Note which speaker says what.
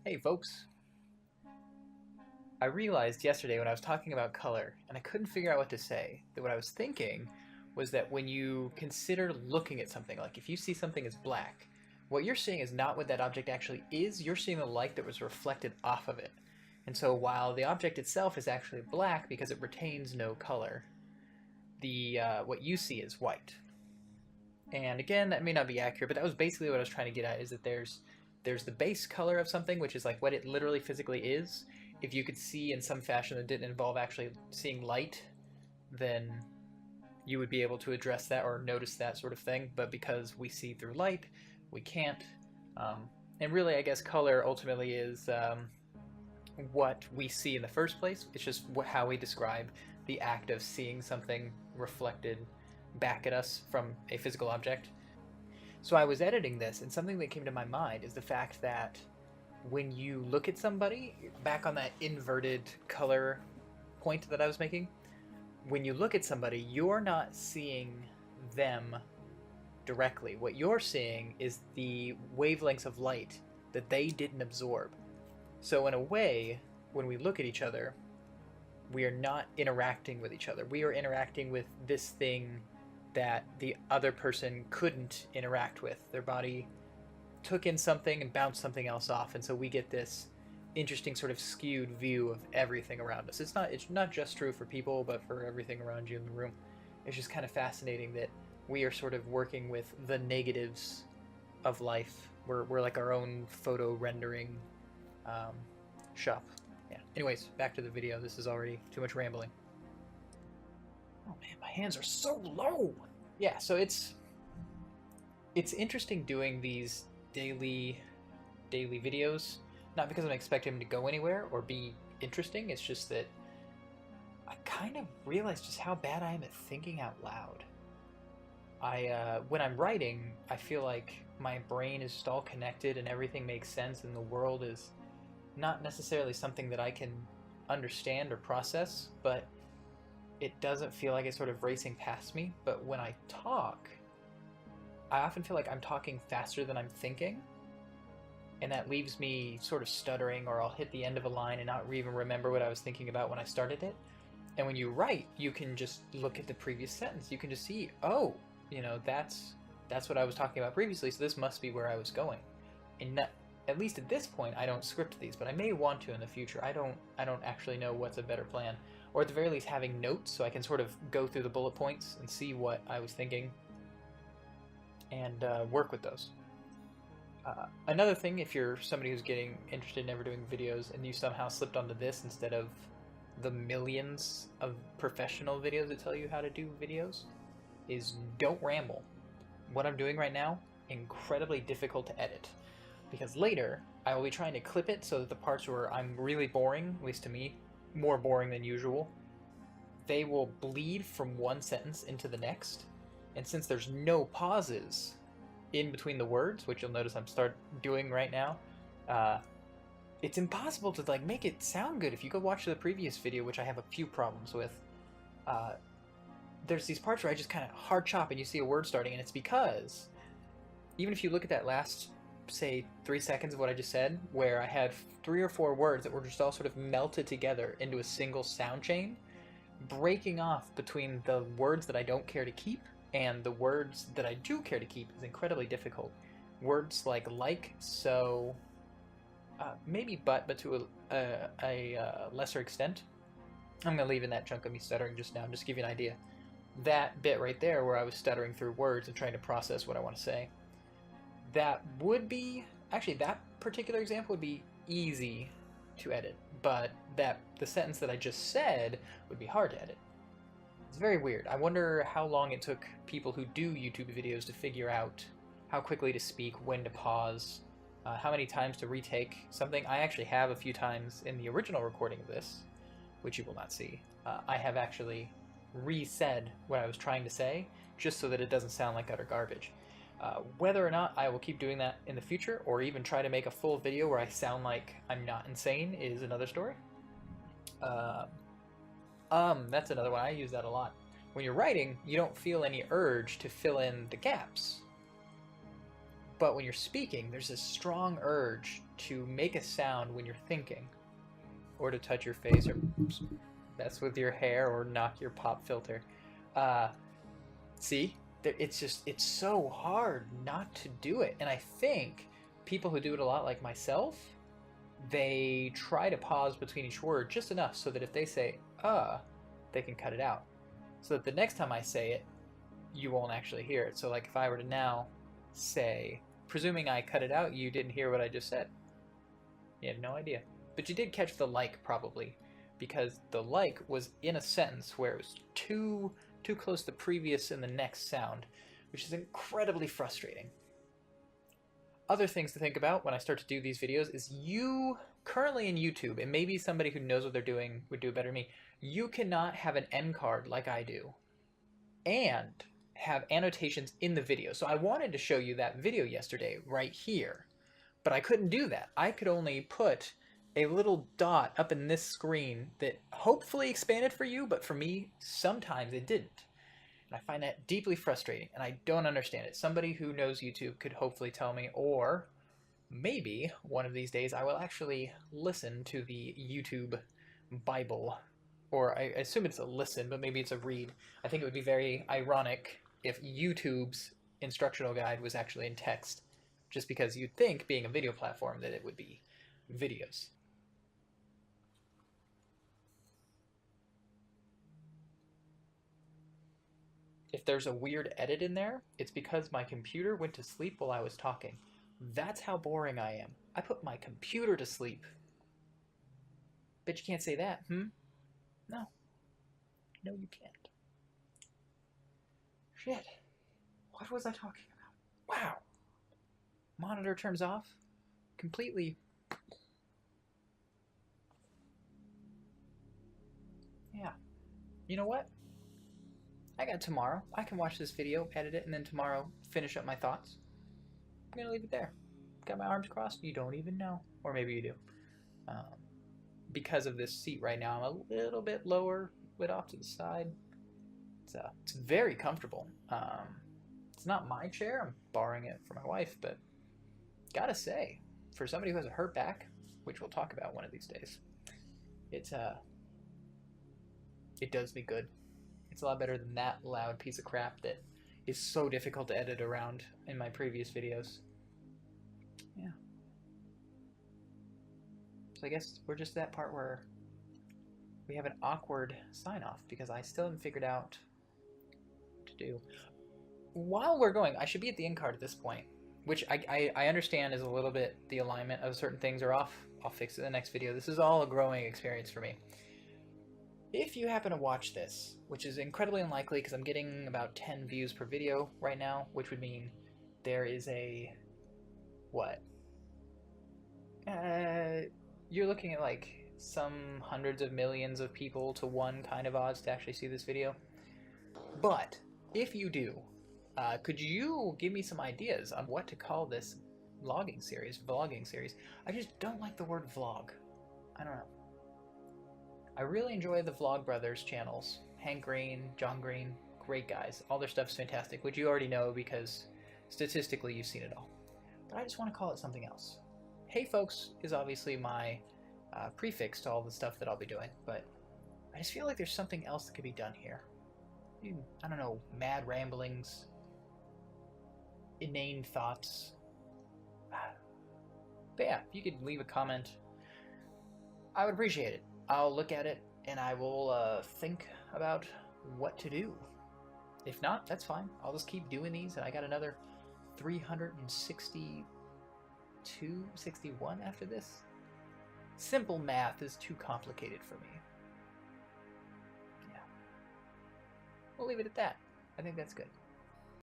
Speaker 1: Hey folks, I realized yesterday when I was talking about color and I couldn't figure out what to say, that what I was thinking was that when you consider looking at something, like if you see something as black, what you're seeing is not what that object actually is, you're seeing the light that was reflected off of it. And so while the object itself is actually black because it retains no color, the what you see is white. And again, that may not be accurate, but that was basically what I was trying to get at, is that there's the base color of something, which is like what it literally physically is. If you could see in some fashion that didn't involve actually seeing light, then you would be able to address that or notice that sort of thing. But because we see through light, we can't. And really, I guess color ultimately is what we see in the first place. It's just how we describe the act of seeing something reflected back at us from a physical object. So I was editing this, and something that came to my mind is the fact that when you look at somebody, back on that inverted color point that I was making, when you look at somebody, you're not seeing them directly. What you're seeing is the wavelengths of light that they didn't absorb. So in a way, when we look at each other, we are not interacting with each other. We are interacting with this thing that the other person couldn't interact with. Their body took in something and bounced something else off, and so we get this interesting sort of skewed view of everything around us. It's not just true for people, but for everything around you in the room. It's just kind of fascinating that we are sort of working with the negatives of life. We're like our own photo rendering um, shop. Yeah. Anyways, back to the video. This is already too much rambling. Oh man, my hands are so low. Yeah, so it's interesting doing these daily videos, not because I'm expecting them to go anywhere or be interesting. It's just that I kind of realize just how bad I am at thinking out loud. When I'm writing, I feel like my brain is just all connected and everything makes sense, and the world is not necessarily something that I can understand or process, but it doesn't feel like it's sort of racing past me. But when I talk, I often feel like I'm talking faster than I'm thinking, and that leaves me sort of stuttering, or I'll hit the end of a line and not even remember what I was thinking about when I started it. And when you write, you can just look at the previous sentence. You can just see, oh, that's what I was talking about previously, so this must be where I was going. And that, at least at this point, I don't script these, but I may want to in the future. I don't actually know what's a better plan. Or at the very least having notes so I can sort of go through the bullet points and see what I was thinking and work with those. Another thing, if you're somebody who's getting interested in ever doing videos and you somehow slipped onto this instead of the millions of professional videos that tell you how to do videos, is don't ramble. What I'm doing right now, incredibly difficult to edit, because later I will be trying to clip it so that the parts where I'm really boring, at least to me, more boring than usual, they will bleed from one sentence into the next. And since there's no pauses in between the words, which you'll notice I'm start doing right now, it's impossible to like make it sound good. If you go watch the previous video, which I have a few problems with, there's these parts where I just kind of hard chop and you see a word starting, and it's because even if you look at that last, say, 3 seconds of what I just said, where I had 3 or 4 words that were just all sort of melted together into a single sound chain, breaking off between the words that I don't care to keep and the words that I do care to keep is incredibly difficult. Words like, so, maybe but to a lesser extent. I'm going to leave in that chunk of me stuttering just now, just to give you an idea. That bit right there where I was stuttering through words and trying to process what I want to say, that would be, actually that particular example would be easy to edit, but the sentence that I just said would be hard to edit. It's very weird. I wonder how long it took people who do YouTube videos to figure out how quickly to speak, when to pause, how many times to retake something. I actually have a few times in the original recording of this, which you will not see. I have actually re-said what I was trying to say, just so that it doesn't sound like utter garbage. Whether or not I will keep doing that in the future, or even try to make a full video where I sound like I'm not insane, is another story. That's another one. I use that a lot. When you're writing, you don't feel any urge to fill in the gaps. But when you're speaking, there's a strong urge to make a sound when you're thinking, or to touch your face, or mess with your hair, or knock your pop filter. Uh, See, it's so hard not to do it. And I think people who do it a lot, like myself, they try to pause between each word just enough so that if they say they can cut it out, so that the next time I say it, you won't actually hear it. So like if I were to now say, presuming I cut it out, you didn't hear what I just said. You had no idea. But you did catch the like, probably, because the like was in a sentence where it was too close to the previous and the next sound, which is incredibly frustrating. Other things to think about when I start to do these videos is you currently in YouTube, and maybe somebody who knows what they're doing would do it better than me, you cannot have an end card like I do and have annotations in the video. So I wanted to show you that video yesterday right here, but I couldn't do that. I could only put a little dot up in this screen that hopefully expanded for you, but for me, sometimes it didn't. And I find that deeply frustrating, and I don't understand it. Somebody who knows YouTube could hopefully tell me, or maybe one of these days I will actually listen to the YouTube Bible. Or I assume it's a listen, but maybe it's a read. I think it would be very ironic if YouTube's instructional guide was actually in text, just because you'd think, being a video platform, that it would be videos. If there's a weird edit in there, it's because my computer went to sleep while I was talking. That's how boring I am. I put my computer to sleep. Bet you can't say that, No. No, you can't. Shit. What was I talking about? Wow. Monitor turns off. Completely. Yeah. You know what? I got tomorrow. I can watch this video, edit it, and then tomorrow finish up my thoughts. I'm gonna leave it there. Got my arms crossed? You don't even know. Or maybe you do. Because of this seat right now, I'm a little bit lower, bit off to the side. It's very comfortable. It's not my chair. I'm borrowing it from my wife, but gotta say, for somebody who has a hurt back, which we'll talk about one of these days, it does me good. It's a lot better than that loud piece of crap that is so difficult to edit around in my previous videos. Yeah. So I guess we're just that part where we have an awkward sign-off because I still haven't figured out what to do. While we're going, I should be at the end card at this point, which I understand is a little bit, the alignment of certain things are off. I'll fix it in the next video. This is all a growing experience for me. If you happen to watch this, which is incredibly unlikely because I'm getting about 10 views per video right now, which would mean there is a, what? You're looking at like some hundreds of millions of people to one kind of odds to actually see this video. But if you do, could you give me some ideas on what to call this vlogging series? I just don't like the word vlog. I don't know. I really enjoy the Vlog Brothers channels. Hank Green, John Green, great guys. All their stuff's fantastic, which you already know because statistically you've seen it all. But I just want to call it something else. Hey folks is obviously my prefix to all the stuff that I'll be doing, but I just feel like there's something else that could be done here. I don't know, mad ramblings, inane thoughts. But yeah, if you could leave a comment, I would appreciate it. I'll look at it and I will think about what to do. If not, that's fine. I'll just keep doing these, and I got another 362, 61 after this. Simple math is too complicated for me. Yeah. We'll leave it at that. I think that's good.